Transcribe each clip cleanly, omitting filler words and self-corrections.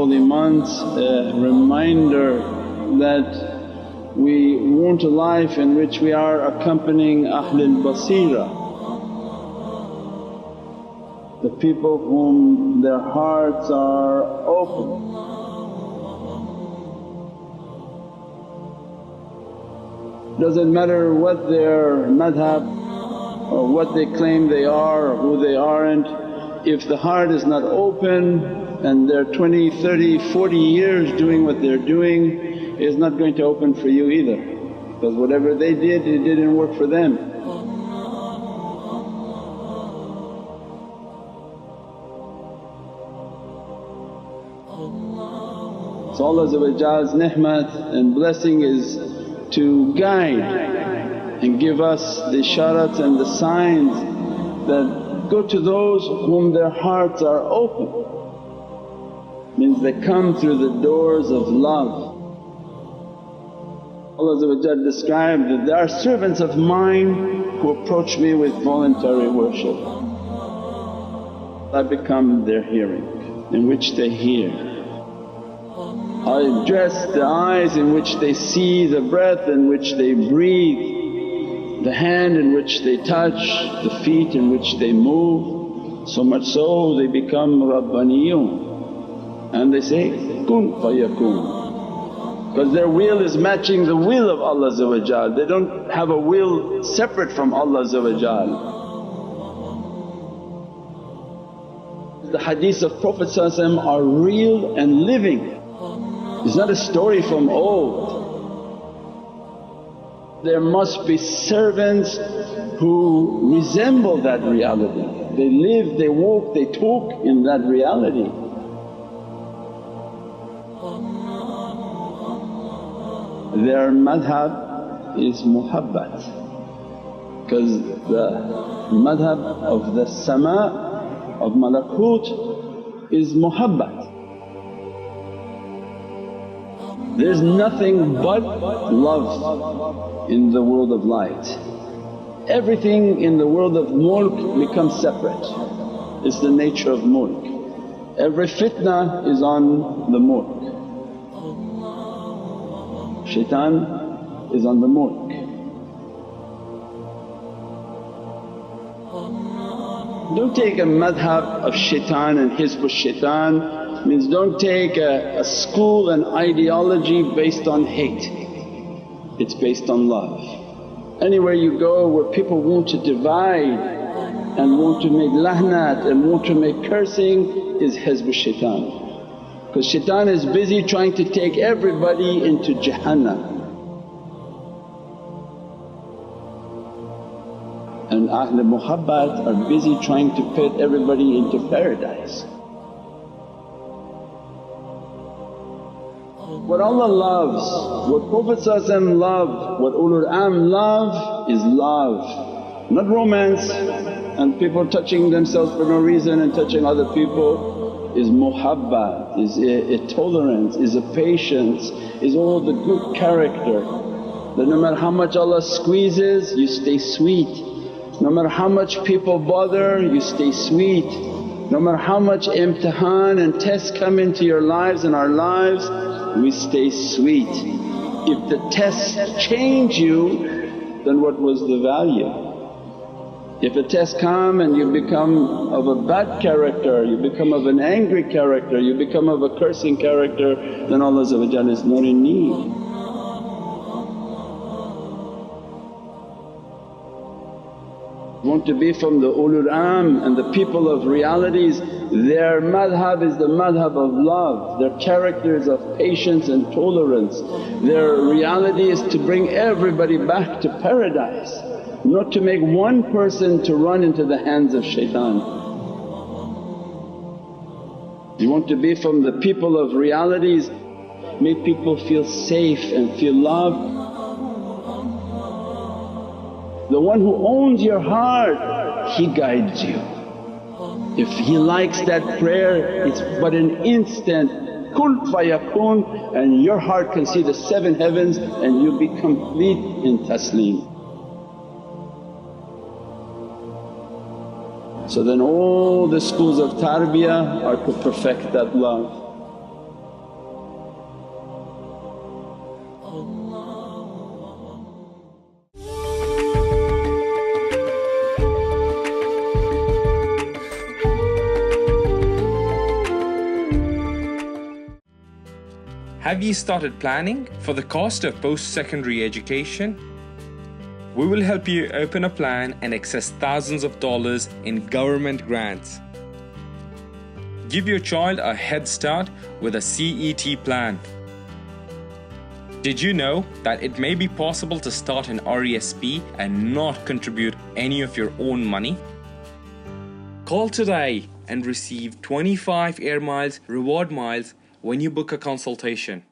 holy months a reminder that we want a life in which we are accompanying Ahlul Basira, the people whom their hearts are open. Doesn't matter what their madhab or what they claim they are or who they aren't, if the heart is not open and they're 20, 30, 40 years doing what they're doing, is not going to open for you either, because whatever they did it didn't work for them. So Allah's ni'mat and blessing is to guide and give us the isharats and the signs that go to those whom their hearts are open, means they come through the doors of love. Allah described that there are servants of mine who approach me with voluntary worship. I become their hearing in which they hear. I dress the eyes in which they see, the breath in which they breathe, the hand in which they touch, the feet in which they move. So much so they become Rabbaniyun and they say, kun fayakun, because their will is matching the will of Allah. They don't have a will separate from Allah. The hadiths of Prophet are real and living. It's not a story from old. There must be servants who resemble that reality. They live, they walk, they talk in that reality. Their madhab is muhabbat, because the madhab of the sama of malakut is muhabbat. There's nothing but love in the world of light. Everything in the world of mulk becomes separate, it's the nature of mulk. Every fitna is on the mulk. Shaitan is on the mulk. Don't take a madhab of shaitan and hizb shaitan, means don't take a school and ideology based on hate, it's based on love. Anywhere you go where people want to divide and want to make lahnat and want to make cursing is hizb shaitan. Because shaitan is busy trying to take everybody into Jahannam. And Ahl Muhabbat are busy trying to put everybody into paradise. What Allah loves, what Prophet loved, what Ulul Am love is love, not romance and people touching themselves for no reason and touching other people. Is muhabbat, is a tolerance, is a patience, is all the good character. That no matter how much Allah squeezes you stay sweet, no matter how much people bother you stay sweet, no matter how much imtihan and tests come into your lives and our lives we stay sweet. If the tests change you then what was the value? If a test come and you become of a bad character, you become of an angry character, you become of a cursing character, then Allah is not in need. Want to be from the ulul am and the people of realities, their madhab is the madhab of love, their character is of patience and tolerance. Their reality is to bring everybody back to paradise, not to make one person to run into the hands of shaitan. You want to be from the people of realities, make people feel safe and feel loved. The one who owns your heart, he guides you. If he likes that prayer, it's but an instant kun fayakun, and your heart can see the 7 heavens and you'll be complete in taslim. So then all the schools of tarbiyah are to perfect that love. Have you started planning for the cost of post-secondary education? We will help you open a plan and access thousands of dollars in government grants. Give your child a head start with a CET plan. Did you know that it may be possible to start an RESP and not contribute any of your own money? Call today and receive 25 air miles reward miles when you book a consultation.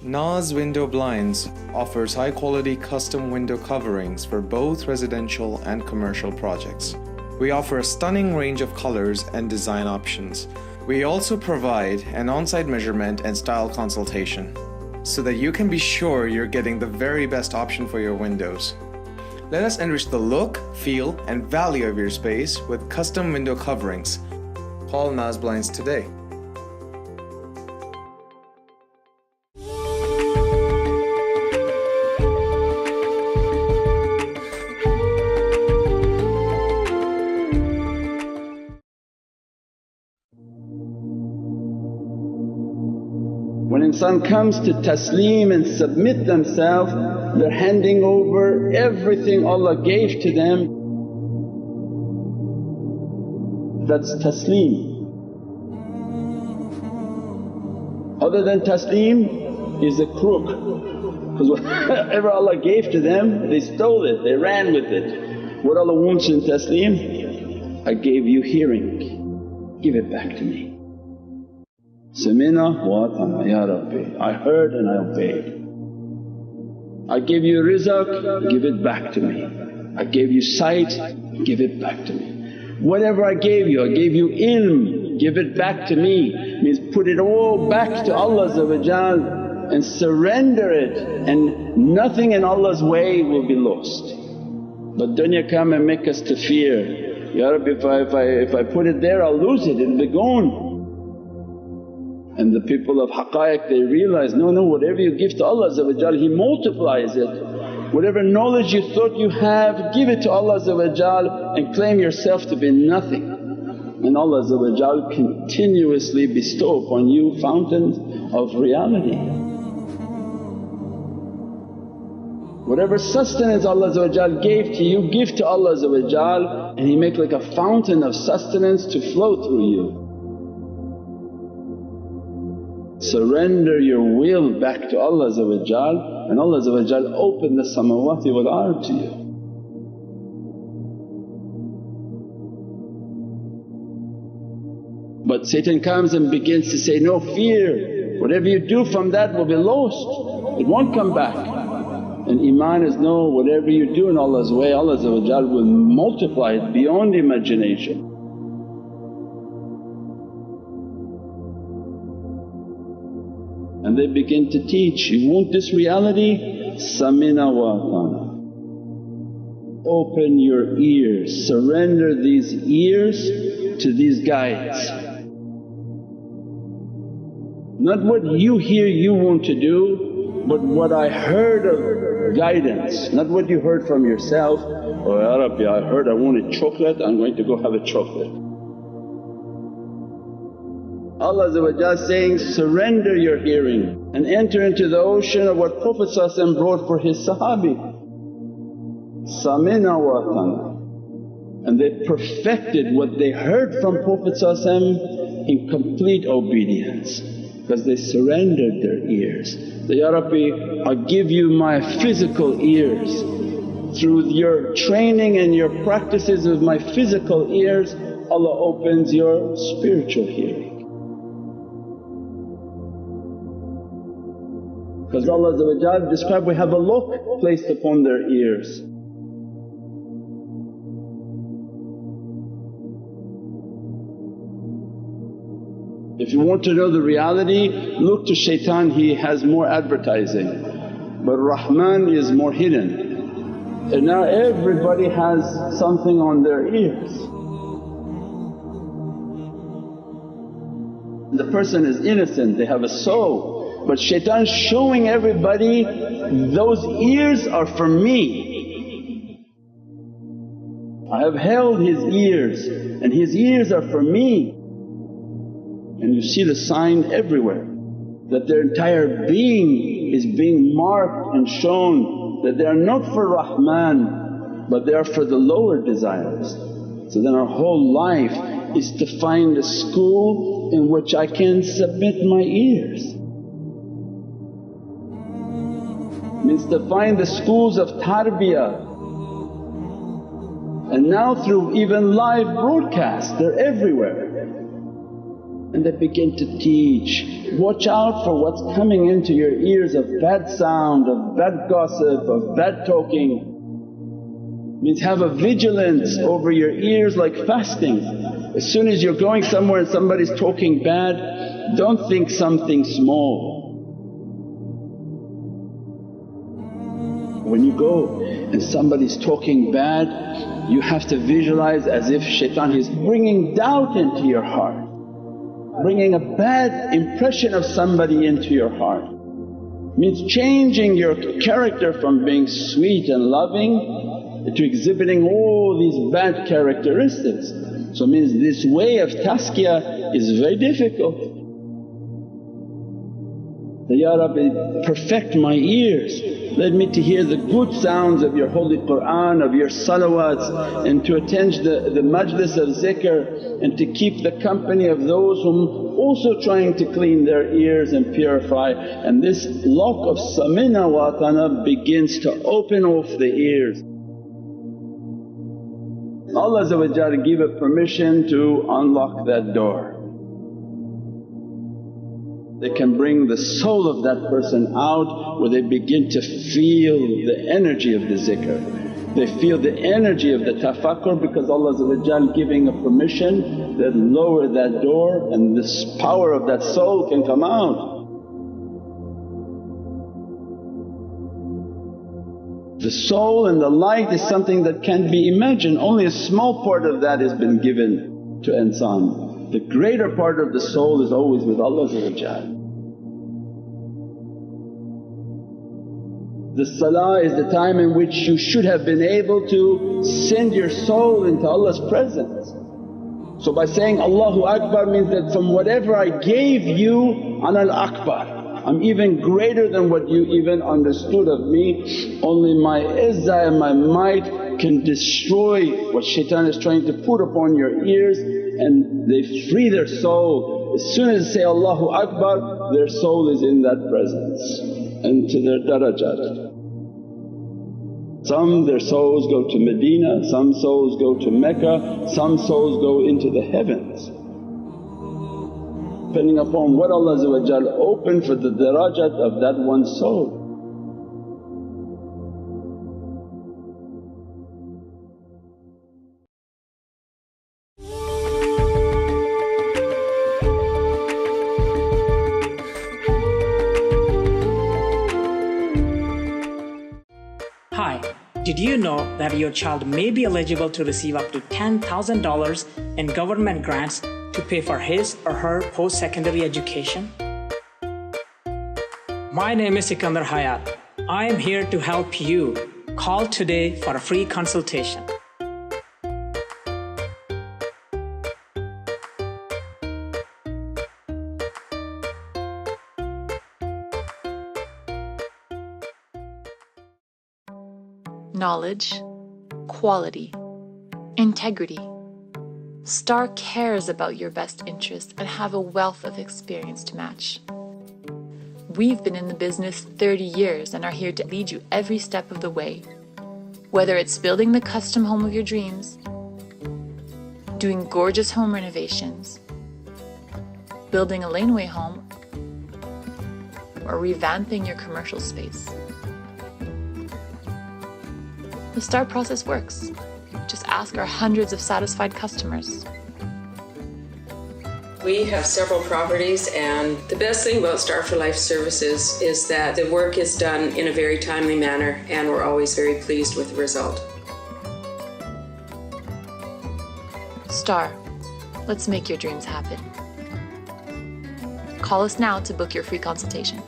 Naz Window Blinds offers high-quality custom window coverings for both residential and commercial projects. We offer a stunning range of colors and design options. We also provide an on-site measurement and style consultation so that you can be sure you're getting the very best option for your windows. Let us enrich the look, feel, and value of your space with custom window coverings. Call Naz Blinds today. When insan comes to taslim and submit themselves, they're handing over everything Allah gave to them. That's taslim. Other than taslim is a crook, because whatever Allah gave to them they stole it, they ran with it. What Allah wants in taslim, I gave you hearing, give it back to me. Samina wa ata'na ya Rabbi, I heard and I obeyed. I gave you rizq, give it back to me. I gave you sight, give it back to me. Whatever I gave you ilm, give it back to me. Means put it all back to Allah and surrender it, and nothing in Allah's way will be lost. But dunya come and make us to fear, Ya Rabbi if I put it there I'll lose it, it'll be gone. And the people of haqqaiq they realize, no, whatever you give to Allah He multiplies it. Whatever knowledge you thought you have, give it to Allah and claim yourself to be nothing. And Allah continuously bestow upon you fountains of reality. Whatever sustenance Allah gave to you, give to Allah and He make like a fountain of sustenance to flow through you. Surrender your will back to Allah and Allah open the samawati wal ard to you. But Satan comes and begins to say, no fear, whatever you do from that will be lost, it won't come back. And Iman is, no, whatever you do in Allah's way Allah will multiply it beyond imagination. And they begin to teach, you want this reality? Samina wa ata'na. Open your ears, surrender these ears to these guides. Not what you hear you want to do, but what I heard of guidance, not what you heard from yourself. Oh Ya Rabbi, I heard I wanted chocolate, I'm going to go have a chocolate. Allah saying, surrender your hearing and enter into the ocean of what Prophet brought for his sahabi. Samina wa ata'na. And they perfected what they heard from Prophet in complete obedience, because they surrendered their ears. That, Ya Rabbi, I give you my physical ears. Through your training and your practices with my physical ears, Allah opens your spiritual hearing. Because Allah described, we have a look placed upon their ears. If you want to know the reality, look to shaitan, he has more advertising, but Rahman is more hidden. And now everybody has something on their ears. The person is innocent, they have a soul. But shaitan's showing everybody, those ears are for me. I have held his ears and his ears are for me. And you see the sign everywhere that their entire being is being marked and shown that they are not for Rahman but they are for the lower desires. So then our whole life is to find a school in which I can submit my ears. Means to find the schools of tarbiyah. And now through even live broadcast they're everywhere. And they begin to teach, watch out for what's coming into your ears of bad sound, of bad gossip, of bad talking. Means have a vigilance over your ears like fasting. As soon as you're going somewhere and somebody's talking bad, don't think something small. When you go and somebody's talking bad, you have to visualize as if shaitan is bringing doubt into your heart, bringing a bad impression of somebody into your heart. Means changing your character from being sweet and loving to exhibiting all these bad characteristics. So means this way of tazkiyah is very difficult. So, Ya Rabbi, perfect my ears, let me to hear the good sounds of your holy Qur'an, of your salawats, and to attend the majlis of zikr, and to keep the company of those whom also trying to clean their ears and purify. And this lock of samina wa atana begins to open off the ears. Allah give a permission to unlock that door. They can bring the soul of that person out where they begin to feel the energy of the zikr. They feel the energy of the tafakkur because Allah giving a permission that lower that door and this power of that soul can come out. The soul and the light is something that can't be imagined, only a small part of that has been given to insan. The greater part of the soul is always with Allah. The salah is the time in which you should have been able to send your soul into Allah's presence. So by saying Allahu Akbar means that from whatever I gave you, Ana al-Akbar, I'm even greater than what you even understood of me. Only my izzah and my might can destroy what shaitan is trying to put upon your ears, and they free their soul. As soon as they say Allahu Akbar, their soul is in that presence and to their darajat. Some their souls go to Medina, some souls go to Mecca, some souls go into the heavens. Depending upon what Allah opened for the darajat of that one soul. Hi, did you know that your child may be eligible to receive up to $10,000 in government grants to pay for his or her post-secondary education? My name is Sikandar Hayat. I am here to help you. Call today for a free consultation. Knowledge, quality, integrity. STAR cares about your best interests and have a wealth of experience to match. We've been in the business 30 years and are here to lead you every step of the way. Whether it's building the custom home of your dreams, doing gorgeous home renovations, building a laneway home, or revamping your commercial space. The STAR process works. Just ask our hundreds of satisfied customers. We have several properties, and the best thing about Star for Life Services is that the work is done in a very timely manner, and we're always very pleased with the result. STAR, let's make your dreams happen. Call us now to book your free consultation.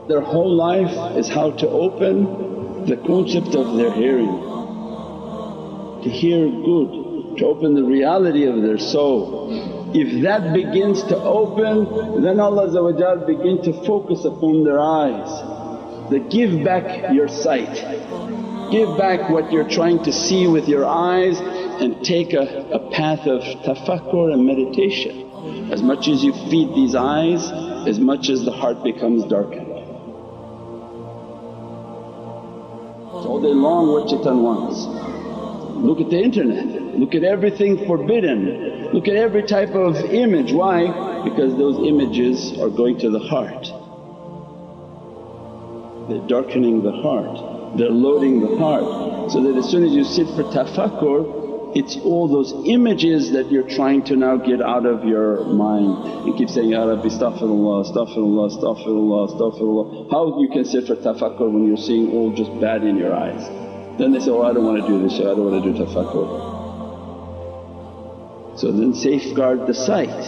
Their whole life is how to open the concept of their hearing, to hear good, to open the reality of their soul. If that begins to open, then Allah begin to focus upon their eyes. They give back your sight, give back what you're trying to see with your eyes and take a path of tafakkur and meditation. As much as you feed these eyes, as much as the heart becomes darkened. All day long what shaitan wants. Look at the internet, look at everything forbidden, look at every type of image. Why? Because those images are going to the heart. They're darkening the heart, they're loading the heart. So that as soon as you sit for tafakkur, it's all those images that you're trying to now get out of your mind and keep saying, Ya Rabbi astaghfirullah, astaghfirullah, astaghfirullah, astaghfirullah. How you can sit for tafakkur when you're seeing all just bad in your eyes? Then they say, oh I don't want to do this, I don't want to do tafakkur. So then safeguard the sight.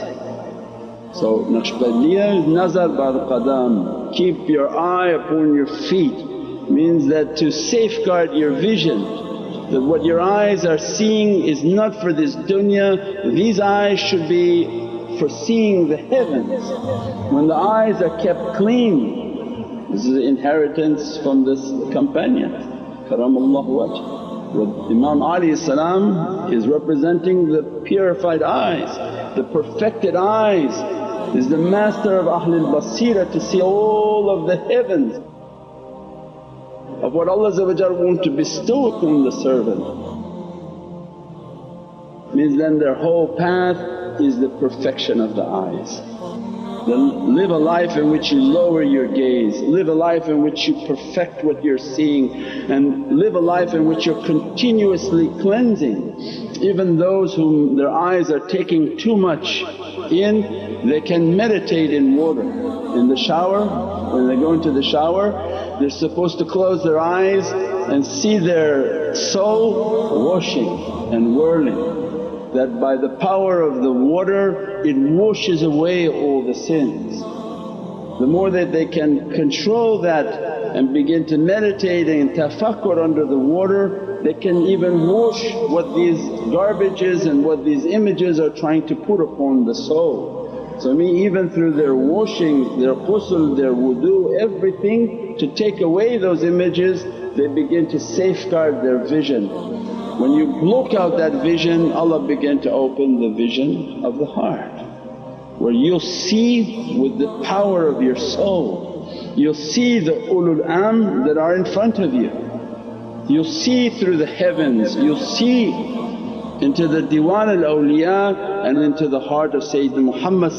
So Naqshbandiya nazar bar qadam, keep your eye upon your feet means that to safeguard your vision. That what your eyes are seeing is not for this dunya, these eyes should be for seeing the heavens. When the eyes are kept clean, this is an inheritance from this companion, karamallahu wajh. Imam Ali salam is representing the purified eyes, the perfected eyes, is the master of Ahlul Basira to see all of the heavens of what Allah want to bestow upon the servant. Means then their whole path is the perfection of the eyes. Then live a life in which you lower your gaze, live a life in which you perfect what you're seeing, and live a life in which you're continuously cleansing. Even those whom their eyes are taking too much in, they can meditate in water. In the shower, when they go into the shower, they're supposed to close their eyes and see their soul washing and whirling, that by the power of the water it washes away all the sins. The more that they can control that and begin to meditate and tafakkur under the water, they can even wash what these garbages and what these images are trying to put upon the soul. So even through their washing, their ghusl, their wudu, everything to take away those images, they begin to safeguard their vision. When you block out that vision, Allah begin to open the vision of the heart, where you'll see with the power of your soul. You'll see the ulul amr that are in front of you, you'll see through the heavens, you'll see into the Diwan al-awliya and into the heart of Sayyidina Muhammad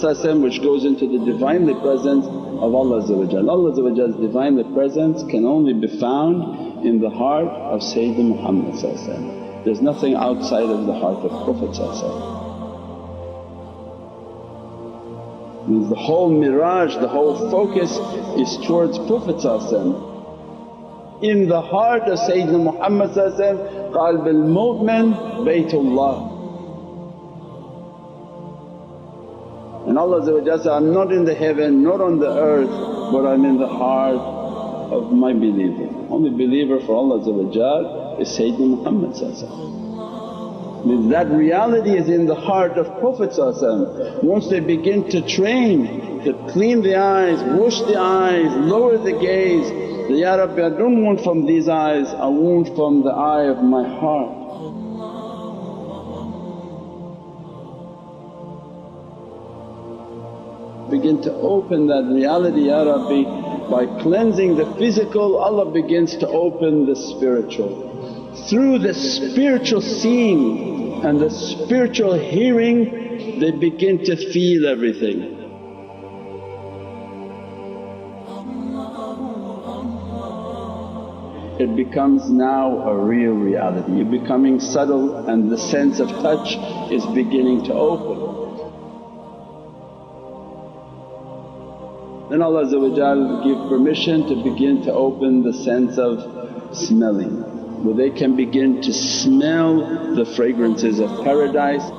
which goes into the Divinely Presence of Allah. Allah's Divinely Presence can only be found in the heart of Sayyidina Muhammad. There's nothing outside of the heart of Prophet. Means the whole mirage, the whole focus is towards Prophet. In the heart of Sayyidina Muhammad qalb al-mu'min baytullah. And Allah said, I'm not in the heaven, not on the earth, but I'm in the heart of my believer. Only believer for Allah is Sayyidina Muhammad. Means that reality is in the heart of Prophet. Once they begin to train, to clean the eyes, wash the eyes, lower the gaze, Ya Rabbi I don't want from these eyes, I want from the eye of my heart. Begin to open that reality, Ya Rabbi. By cleansing the physical, Allah begins to open the spiritual. Through the spiritual seeing and the spiritual hearing, they begin to feel everything. It becomes now a real reality, you're becoming subtle and the sense of touch is beginning to open. Then Allah give permission to begin to open the sense of smelling, where they can begin to smell the fragrances of paradise.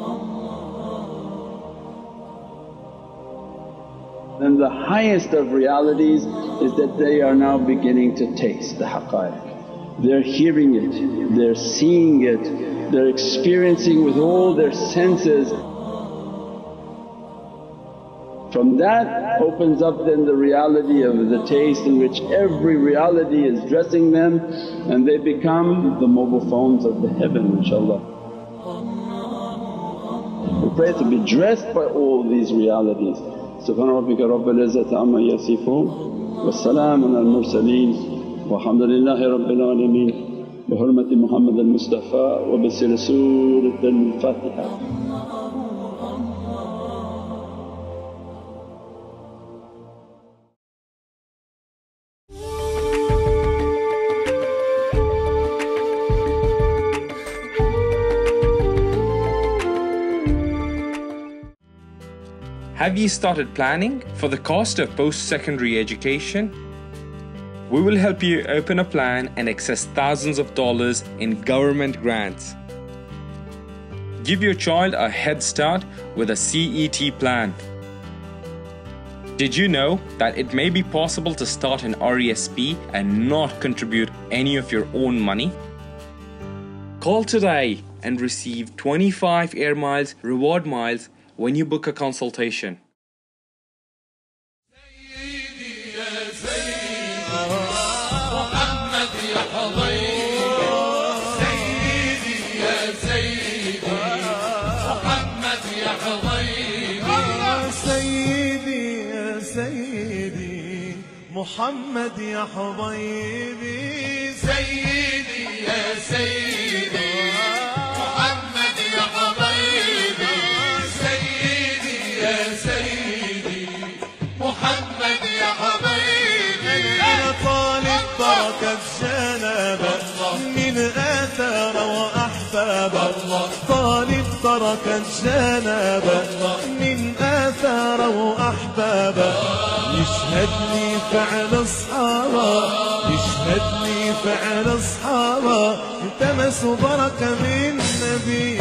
Then the highest of realities is that they are now beginning to taste the haqqaiq. They're hearing it, they're seeing it, they're experiencing with all their senses. From that opens up then the reality of the taste in which every reality is dressing them, and they become the mobile phones of the heaven, inshaAllah. We pray to be dressed by all these realities. Subhana rabbika rabbil izzati amma yasifoon wa salaamun al mursaleen walhamdulillahi rabbil alameen bi hurmati Muhammad al-Mustafa wa bi sirri Surat al-Fatiha. Have you started planning for the cost of post-secondary education? We will help you open a plan and access thousands of dollars in government grants. Give your child a head start with a CET plan. Did you know that it may be possible to start an RESP and not contribute any of your own money? Call today and receive 25 air miles reward miles when you book a consultation. محمد يا حبيبي سيدي يا سيدي محمد يا حبيبي سيدي يا سيدي محمد يا حبيبي أنا طالب بركة جنابه من آثار وأحبابه طالب بركة جنابه من آثار وأحبابه يشهد لي فعل أصحابه يشهد لي فعل أصحابه التمسوا بركة من نبي